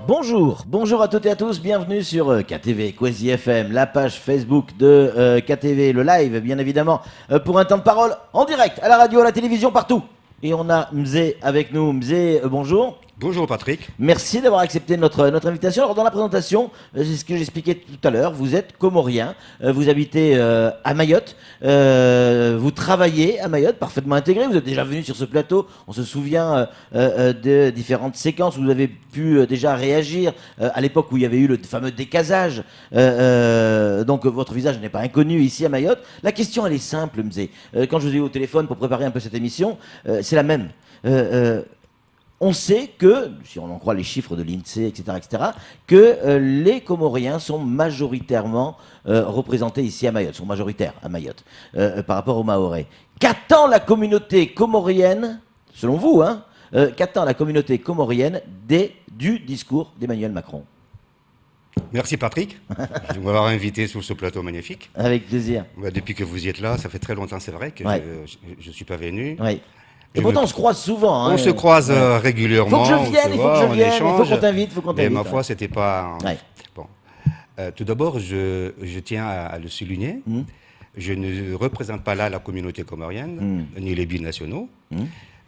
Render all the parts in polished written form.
Bonjour à toutes et à tous, bienvenue sur KTV, Kwezi FM, la page Facebook de KTV, le live bien évidemment, pour un temps de parole en direct, à la radio, à la télévision, partout. Et on a Mzé avec nous. Mzé, bonjour. Bonjour Patrick. Merci d'avoir accepté notre invitation. Alors dans la présentation, c'est ce que j'expliquais tout à l'heure, vous êtes comorien, vous habitez à Mayotte, vous travaillez à Mayotte, parfaitement intégré, vous êtes déjà venu sur ce plateau, on se souvient de différentes séquences où vous avez pu déjà réagir à l'époque où il y avait eu le fameux décasage, donc votre visage n'est pas inconnu ici à Mayotte. La question elle est simple Mzé, quand je vous ai eu au téléphone pour préparer un peu cette émission, c'est la même. On sait que, si on en croit les chiffres de l'INSEE, etc., que les Comoriens sont majoritairement représentés ici à Mayotte, sont majoritaires à Mayotte, par rapport aux Mahorais. Qu'attend la communauté comorienne, selon vous, hein, qu'attend la communauté comorienne du discours d'Emmanuel Macron? Merci Patrick de m'avoir invité sur ce plateau magnifique. Avec plaisir. Depuis que vous y êtes là, ça fait très longtemps, c'est vrai que je ne suis pas venu. Oui. Et pourtant, on se croise souvent. On se croise régulièrement. Il faut que je vienne, il faut que je vienne, il faut qu'on t'invite, Mais ma foi, c'était pas... Bon. Tout d'abord, je tiens à le souligner. Je ne représente pas là la communauté comorienne, ni les binationaux.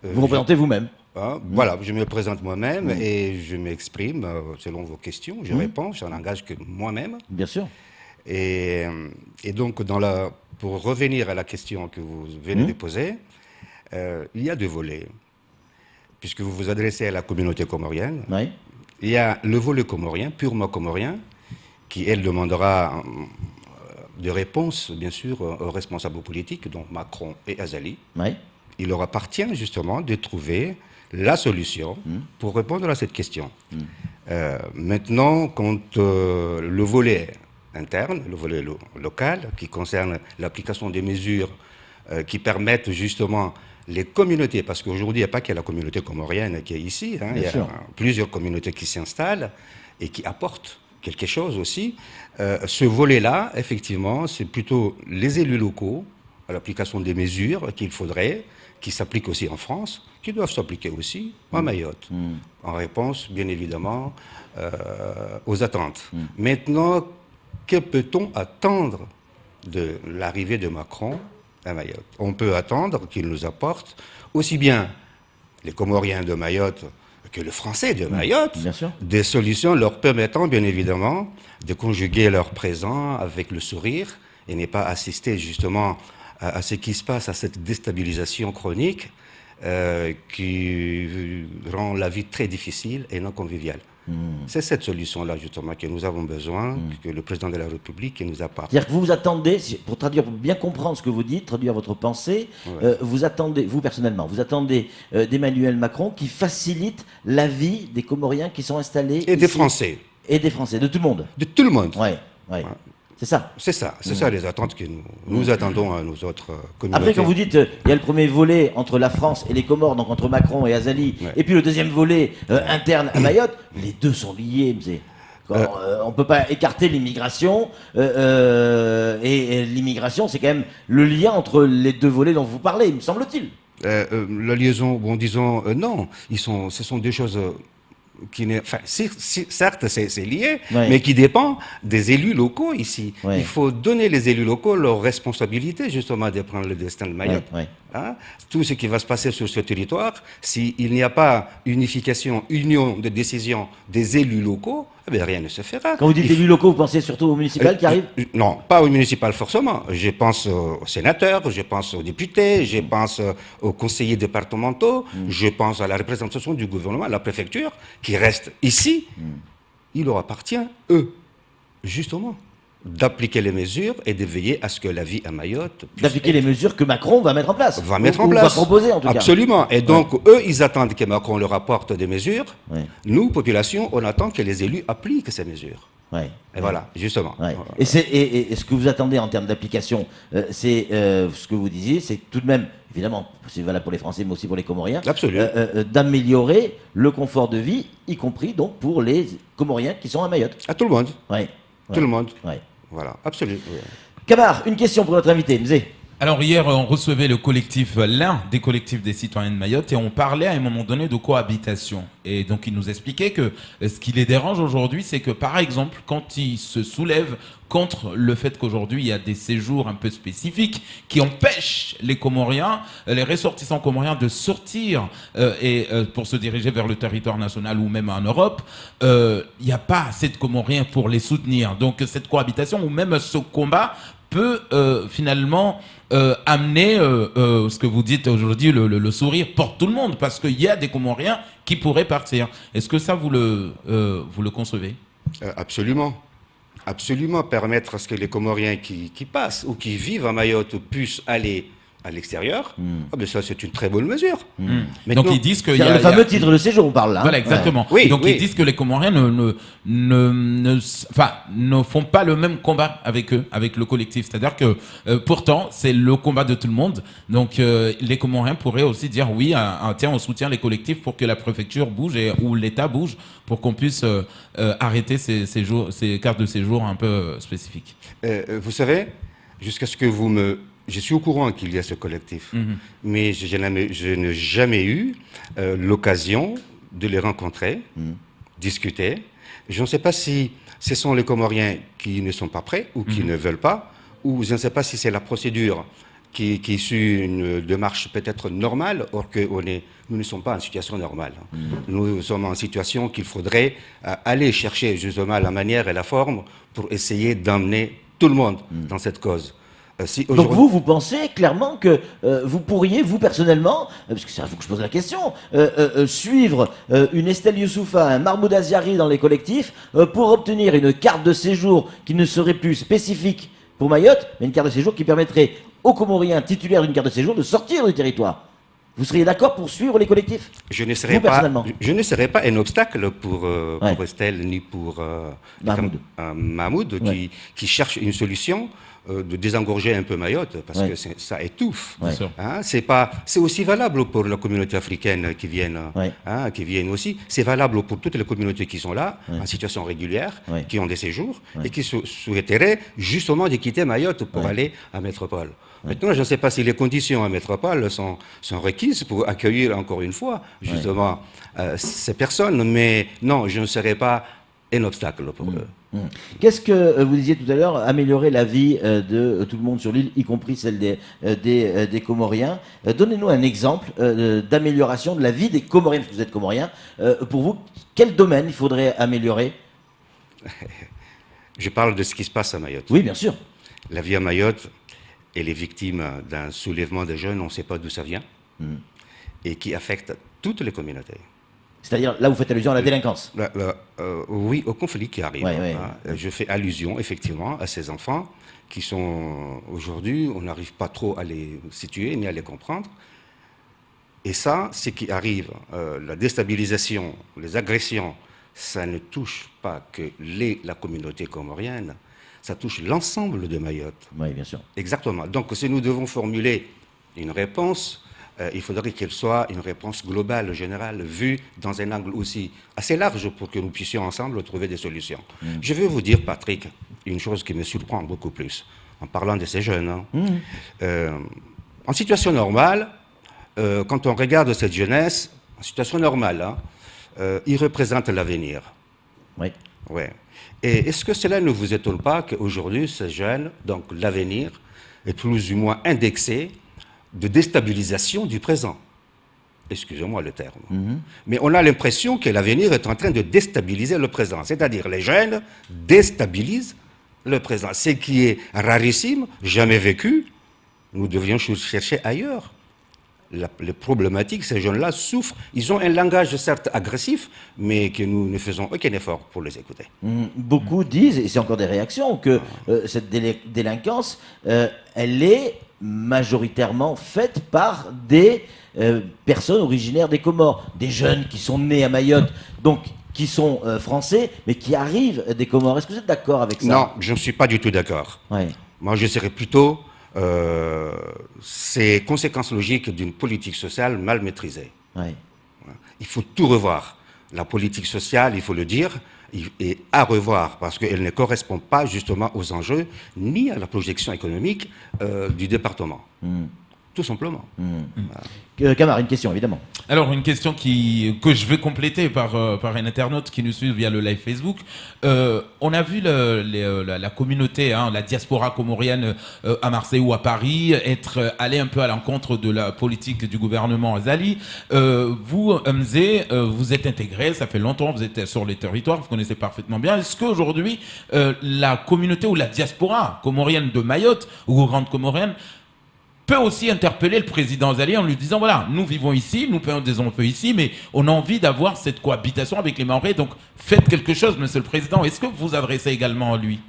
Vous représentez vous-même. Voilà, je me présente moi-même et je m'exprime selon vos questions. Je réponds, ça n'engage que moi-même. Bien sûr. Et donc, pour revenir à la question que vous venez de poser, il y a deux volets, puisque vous vous adressez à la communauté comorienne. Oui. Il y a le volet comorien, purement comorien, qui, elle, demandera des réponses, bien sûr, aux responsables politiques, dont Macron et Azali. Oui. Il leur appartient, justement, de trouver la solution pour répondre à cette question. Maintenant, quand le volet interne, le volet local, qui concerne l'application des mesures qui permettent, justement, les communautés, parce qu'aujourd'hui, il n'y a pas que la communauté comorienne qui est ici, il y a plusieurs communautés qui s'installent et qui apportent quelque chose aussi. Ce volet-là, effectivement, c'est plutôt les élus locaux, à l'application des mesures qu'il faudrait, qui s'appliquent aussi en France, qui doivent s'appliquer aussi à Mayotte, en réponse, bien évidemment, aux attentes. Maintenant, que peut-on attendre de l'arrivée de Macron à Mayotte? On peut attendre qu'il nous apporte aussi bien les Comoriens de Mayotte que le Français de Mayotte, des solutions leur permettant bien évidemment de conjuguer leur présent avec le sourire et ne pas assister justement à ce qui se passe, à cette déstabilisation chronique qui rend la vie très difficile et non conviviale. C'est cette solution-là, justement, que nous avons besoin, que le président de la République nous apporte. C'est-à-dire que vous attendez, pour traduire, pour bien comprendre ce que vous dites, traduire votre pensée, vous attendez, vous personnellement, vous attendez d'Emmanuel Macron qui facilite la vie des Comoriens qui sont installés Et ici, des Français. Et des Français, de tout le monde. De tout le monde. Oui. C'est ça. C'est ça les attentes que nous attendons à nos autres communautés. Après, quand vous dites, il y a le premier volet entre la France et les Comores, donc entre Macron et Azali, et puis le deuxième volet interne à Mayotte, les deux sont liés, Mzé. On ne peut pas écarter l'immigration, et l'immigration, c'est quand même le lien entre les deux volets dont vous parlez, me semble-t-il. La liaison, bon, disons, non, ce sont des choses... certes, c'est lié, mais qui dépend des élus locaux ici. Il faut donner les élus locaux leur responsabilité, justement, de prendre le destin de Mayotte. Tout ce qui va se passer sur ce territoire, s'il n'y a pas union de décision des élus locaux, rien ne se fera. Quand vous dites élus locaux, vous pensez surtout aux municipales qui arrivent? Non, pas aux municipales forcément. Je pense aux sénateurs, je pense aux députés, je pense aux conseillers départementaux, je pense à la représentation du gouvernement, à la préfecture, qui reste ici. Il leur appartient, eux, justement, d'appliquer les mesures et de veiller à ce que la vie à Mayotte puisse d'appliquer les mesures que Macron va mettre en place. Va proposer, en tout cas. Absolument. Et donc, eux, ils attendent que Macron leur apporte des mesures. Nous, population, on attend que les élus appliquent ces mesures. Et voilà, justement. Et ce que vous attendez en termes d'application, c'est ce que vous disiez, c'est tout de même, évidemment, c'est valable pour les Français, mais aussi pour les Comoriens, d'améliorer le confort de vie, y compris donc pour les Comoriens qui sont à Mayotte. À tout le monde. Tout le monde. Ouais. Voilà, absolument. Camar, une question pour notre invité, Mzé. Alors hier, on recevait le collectif, l'un des collectifs des citoyens de Mayotte, et on parlait à un moment donné de cohabitation. Et donc il nous expliquait que ce qui les dérange aujourd'hui, c'est que par exemple, quand ils se soulèvent contre le fait qu'aujourd'hui il y a des séjours un peu spécifiques qui empêchent les Comoriens, les ressortissants comoriens de sortir pour se diriger vers le territoire national ou même en Europe, il n'y a pas assez de Comoriens pour les soutenir. Donc cette cohabitation ou même ce combat peut finalement amener ce que vous dites aujourd'hui, le sourire pour tout le monde, parce qu'il y a des Comoriens qui pourraient partir. Est-ce que ça, vous le concevez? Absolument. Absolument, permettre à ce que les Comoriens qui passent ou qui vivent à Mayotte puissent aller à l'extérieur, ben ça c'est une très bonne mesure. Donc ils disent qu'il y C'est a... le fameux titre de séjour, on parle là. Voilà, exactement. Ouais. Oui, donc oui. ils disent que les Comoriens ne font pas le même combat avec eux, avec le collectif. C'est-à-dire que pourtant, c'est le combat de tout le monde. Donc les Comoriens pourraient aussi dire oui, tiens, on soutient les collectifs pour que la préfecture bouge ou l'État bouge pour qu'on puisse arrêter ces cartes de séjour un peu spécifiques. Vous savez, jusqu'à ce que je suis au courant qu'il y a ce collectif, mais je n'ai jamais eu l'occasion de les rencontrer, discuter. Je ne sais pas si ce sont les Comoriens qui ne sont pas prêts ou qui ne veulent pas, ou je ne sais pas si c'est la procédure qui est issue d'une démarche peut-être normale, or que nous ne sommes pas en situation normale. Nous sommes en situation qu'il faudrait aller chercher justement la manière et la forme pour essayer d'emmener tout le monde dans cette cause. Donc vous pensez clairement que vous pourriez, vous personnellement, parce que c'est à vous que je pose la question, suivre une Estelle Youssoufa, un Mahmoud Aziari dans les collectifs pour obtenir une carte de séjour qui ne serait plus spécifique pour Mayotte, mais une carte de séjour qui permettrait aux Comoriens titulaires d'une carte de séjour de sortir du territoire. Vous seriez d'accord pour suivre les collectifs? Je ne serais pas un obstacle pour Estelle ni pour Mahmoud qui cherche une solution de désengorger un peu Mayotte, parce que ça étouffe. C'est aussi valable pour la communauté africaine qui viennent aussi. C'est valable pour toutes les communautés qui sont là, en situation régulière, qui ont des séjours, et qui souhaiteraient justement de quitter Mayotte pour aller à Métropole. Maintenant, je ne sais pas si les conditions à Métropole sont requises pour accueillir encore une fois, justement, ces personnes, mais non, je ne serai pas un obstacle pour eux. Qu'est-ce que vous disiez tout à l'heure, améliorer la vie de tout le monde sur l'île, y compris celle des Comoriens. Donnez-nous un exemple d'amélioration de la vie des Comoriens, parce que vous êtes Comoriens. Pour vous, quel domaine il faudrait améliorer? Je parle de ce qui se passe à Mayotte. Oui, bien sûr. La vie à Mayotte, elle est victime d'un soulèvement de jeunes, on ne sait pas d'où ça vient, et qui affecte toutes les communautés. C'est-à-dire, là, vous faites allusion à la délinquance. Oui, au conflit qui arrive. Je fais allusion, effectivement, à ces enfants qui sont, aujourd'hui, on n'arrive pas trop à les situer ni à les comprendre. Et ça, ce qui arrive, la déstabilisation, les agressions, ça ne touche pas que la communauté comorienne, ça touche l'ensemble de Mayotte. Oui, bien sûr. Exactement. Donc, si nous devons formuler une réponse, il faudrait qu'elle soit une réponse globale, générale, vue dans un angle aussi assez large pour que nous puissions ensemble trouver des solutions. Je vais vous dire, Patrick, une chose qui me surprend beaucoup plus, en parlant de ces jeunes. En situation normale, quand on regarde cette jeunesse, en situation normale, ils représentent l'avenir. Oui. Ouais. Et est-ce que cela ne vous étonne pas qu'aujourd'hui, ces jeunes, donc l'avenir, est plus ou moins indexé de déstabilisation du présent? Excusez-moi le terme. Mais on a l'impression que l'avenir est en train de déstabiliser le présent. C'est-à-dire les jeunes déstabilisent le présent. Ce qui est rarissime, jamais vécu, nous devrions chercher ailleurs. Les problématiques, ces jeunes-là souffrent. Ils ont un langage certes agressif, mais que nous ne faisons aucun effort pour les écouter. Beaucoup disent, et c'est encore des réactions, que cette délinquance, elle est majoritairement faite par des personnes originaires des Comores, des jeunes qui sont nés à Mayotte, donc qui sont français, mais qui arrivent des Comores. Est-ce que vous êtes d'accord avec ça? Non, je ne suis pas du tout d'accord. Moi, je serais plutôt ces conséquences logiques d'une politique sociale mal maîtrisée. Il faut tout revoir. La politique sociale, il faut le dire, est à revoir parce qu'elle ne correspond pas justement aux enjeux ni à la projection économique du département. Tout simplement. Camar, une question, évidemment. Alors, une question que je vais compléter par un internaute qui nous suit via le live Facebook. On a vu la communauté, la diaspora comorienne à Marseille ou à Paris, être allée un peu à l'encontre de la politique du gouvernement Azali. Vous, Mzé, vous êtes intégré, ça fait longtemps, vous êtes sur les territoires, vous connaissez parfaitement bien. Est-ce qu'aujourd'hui, la communauté ou la diaspora comorienne de Mayotte, ou grande comorienne, peut aussi interpeller le président Azali en lui disant voilà, nous vivons ici, nous payons des impôts ici, mais on a envie d'avoir cette cohabitation avec les Mahorais, donc faites quelque chose, monsieur le président. Est-ce que vous vous adressez également à lui?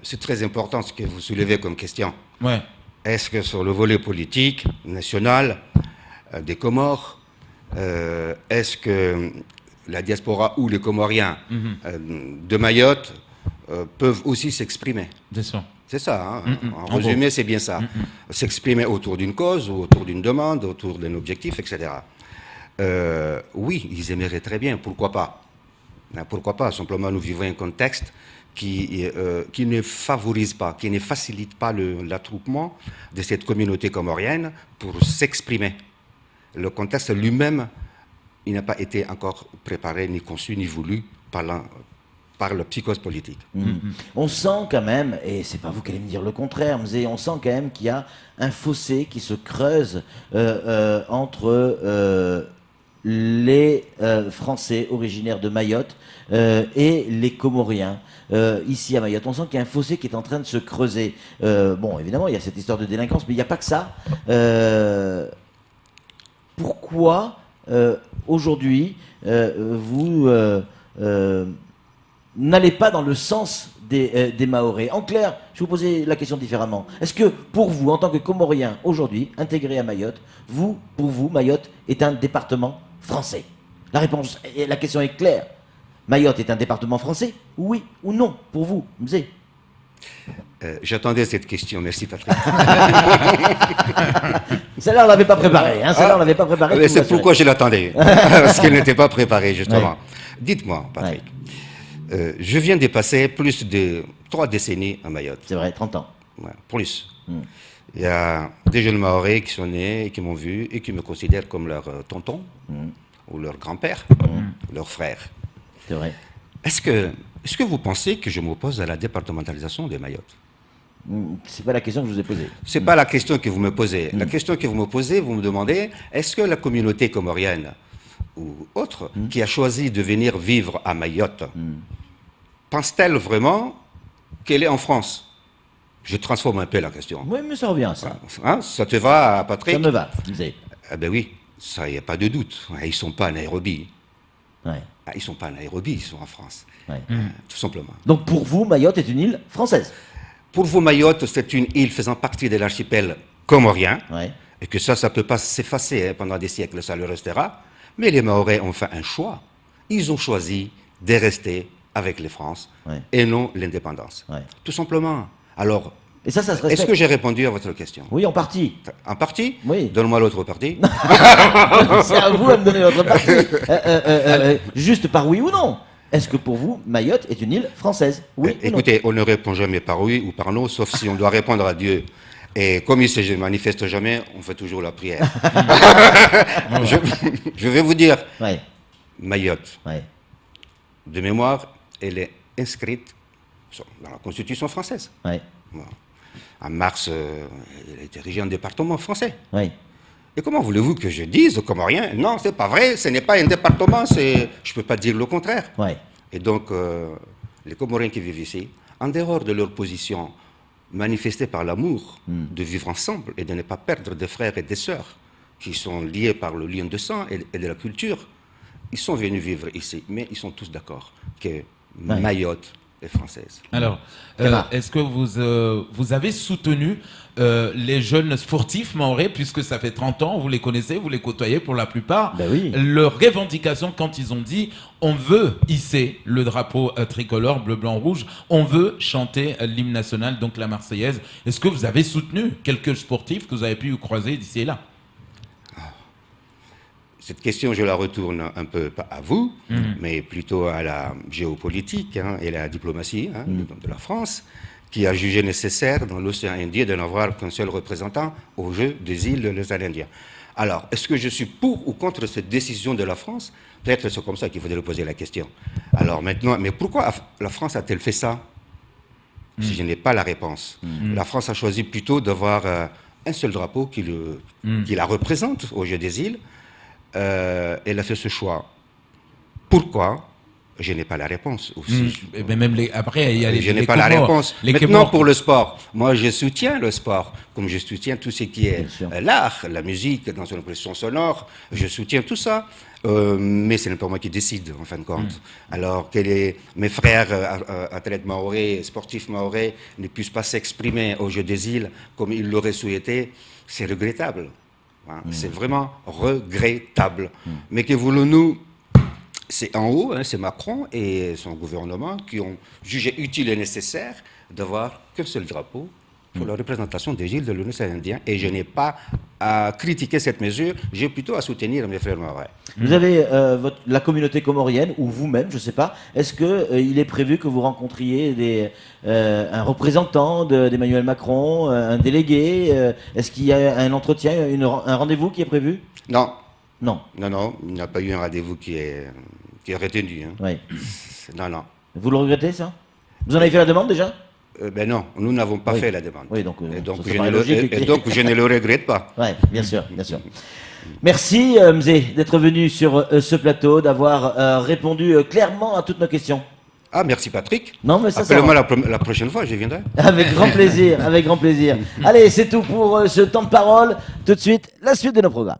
C'est très important ce que vous soulevez comme question. Ouais. Est-ce que sur le volet politique, national, des Comores, est-ce que la diaspora ou les Comoriens de Mayotte peuvent aussi s'exprimer? Bien sûr. C'est ça, hein. En résumé, c'est bien ça. S'exprimer autour d'une cause, autour d'une demande, autour d'un objectif, etc. Oui, ils aimeraient très bien, pourquoi pas? Pourquoi pas? Simplement, nous vivons un contexte qui ne favorise pas, qui ne facilite pas l'attroupement de cette communauté comorienne pour s'exprimer. Le contexte lui-même, il n'a pas été encore préparé, ni conçu, ni voulu par la psychose politique. On sent quand même, et c'est pas vous qui allez me dire le contraire, mais on sent quand même qu'il y a un fossé qui se creuse entre les Français originaires de Mayotte et les Comoriens ici à Mayotte. On sent qu'il y a un fossé qui est en train de se creuser. Bon, évidemment, il y a cette histoire de délinquance, mais il n'y a pas que ça. Pourquoi aujourd'hui vous n'allez pas dans le sens des Mahorais? En clair, je vais vous poser la question différemment. Est-ce que pour vous, en tant que Comorien, aujourd'hui, intégré à Mayotte, pour vous, Mayotte est un département français? La question est claire. Mayotte est un département français? Oui ou non, pour vous, Mzé? J'attendais cette question, merci Patrick. Celle-là, on l'avait pas préparée. Celle-là, on l'avait pas préparée. C'est pourquoi je l'attendais, parce qu'elle n'était pas préparée, justement. Ouais. Dites-moi, Patrick. Je viens de passer plus de 3 décennies à Mayotte. C'est vrai, 30 ans. Ouais, plus. Il y a des jeunes Mahorais qui sont nés et qui m'ont vu et qui me considèrent comme leur tonton ou leur grand-père, leur frère. C'est vrai. Est-ce que vous pensez que je m'oppose à la départementalisation de Mayotte? C'est pas la question que je vous ai posée. C'est pas la question que vous me posez. La question que vous me posez, vous me demandez, est-ce que la communauté comorienne ou autre qui a choisi de venir vivre à Mayotte pense-t-elle vraiment qu'elle est en France? Je transforme un peu la question. Oui, mais ça revient, ça. Hein, ça te va, Patrick? Ça me va, Mzé. Ah ben oui, ça, il n'y a pas de doute. Ils ne sont pas à Nairobi. Ouais. Ils ne sont pas à Nairobi, ils sont en France. Ouais. Tout simplement. Donc pour vous, Mayotte est une île française? Pour vous, Mayotte, c'est une île faisant partie de l'archipel comorien. Ouais. Et que ça ne peut pas s'effacer pendant des siècles, ça le restera. Mais les Mahorais ont fait un choix. Ils ont choisi de rester avec les France et non l'indépendance. Ouais. Tout simplement. Alors, et ça se respecte. Est-ce que j'ai répondu à votre question? Oui, en partie. En partie? Oui. Donne-moi l'autre partie. C'est à vous de me donner l'autre partie. Juste par oui ou non. Est-ce que pour vous, Mayotte est une île française? Oui ou non? Écoutez, on ne répond jamais par oui ou par non, sauf si on doit répondre à Dieu. Et comme il ne se manifeste jamais, on fait toujours la prière. je vais vous dire, Mayotte, de mémoire, elle est inscrite dans la Constitution française. En mars, elle a été érigée en département français. Et comment voulez-vous que je dise aux Comoriens, non, c'est pas vrai, ce n'est pas un département, je ne peux pas dire le contraire. Et donc, les Comoriens qui vivent ici, en dehors de leur position manifestée par l'amour de vivre ensemble et de ne pas perdre des frères et des sœurs qui sont liés par le lien de sang et de la culture, ils sont venus vivre ici, mais ils sont tous d'accord que Mayotte est française. Alors, est-ce que vous avez soutenu les jeunes sportifs mahorais, puisque ça fait 30 ans, vous les connaissez, vous les côtoyez pour la plupart, leur revendication quand ils ont dit on veut hisser le drapeau tricolore bleu, blanc, rouge, on veut chanter l'hymne national, donc la Marseillaise. Est-ce que vous avez soutenu quelques sportifs que vous avez pu croiser d'ici et là? cette question, je la retourne un peu pas à vous, mais plutôt à la géopolitique et la diplomatie de la France, qui a jugé nécessaire dans l'océan Indien de n'avoir qu'un seul représentant au jeu des îles de l'océan Indien. Alors, est-ce que je suis pour ou contre cette décision de la France? Peut-être c'est comme ça qu'il faudrait poser la question. Alors maintenant, mais pourquoi la France a-t-elle fait ça? Si je n'ai pas la réponse. La France a choisi plutôt d'avoir un seul drapeau qui la représente au jeu des îles. Elle a fait ce choix. Pourquoi? Je n'ai pas la réponse aussi. Mais même après, il y a je n'ai pas la réponse. Maintenant, pour le sport, moi je soutiens le sport, comme je soutiens tout ce qui est l'art, la musique, dans une impression sonore, je soutiens tout ça. Mais ce n'est pas moi qui décide, en fin de compte. Alors que mes frères athlètes mahorais, sportifs mahorais, ne puissent pas s'exprimer au Jeux des îles comme ils l'auraient souhaité, c'est regrettable. C'est vraiment regrettable. Mais que voulons-nous? C'est en haut, c'est Macron et son gouvernement qui ont jugé utile et nécessaire d'avoir qu'un seul drapeau pour la représentation des îles de l'océan Indien. Et je n'ai pas à critiquer cette mesure, j'ai plutôt à soutenir mes frères mahorais. Vous avez la communauté comorienne, ou vous-même, je ne sais pas, est-ce qu'il est prévu que vous rencontriez un représentant d'Emmanuel Macron, un délégué est-ce qu'il y a un entretien, un rendez-vous qui est prévu? Non. Non. Non, il n'y a pas eu un rendez-vous qui est retenu. Oui. Non. Vous le regrettez, ça? Vous en avez fait la demande déjà? Ben non, nous n'avons pas fait la demande. Oui, donc je ne le regrette pas. Oui, bien sûr, bien sûr. Merci, Mzé, d'être venu sur ce plateau, d'avoir répondu clairement à toutes nos questions. Ah, merci Patrick. Non, mais ça appelle-moi la prochaine fois, je viendrai. Avec grand plaisir, avec grand plaisir. Allez, c'est tout pour ce temps de parole. Tout de suite, la suite de nos programmes.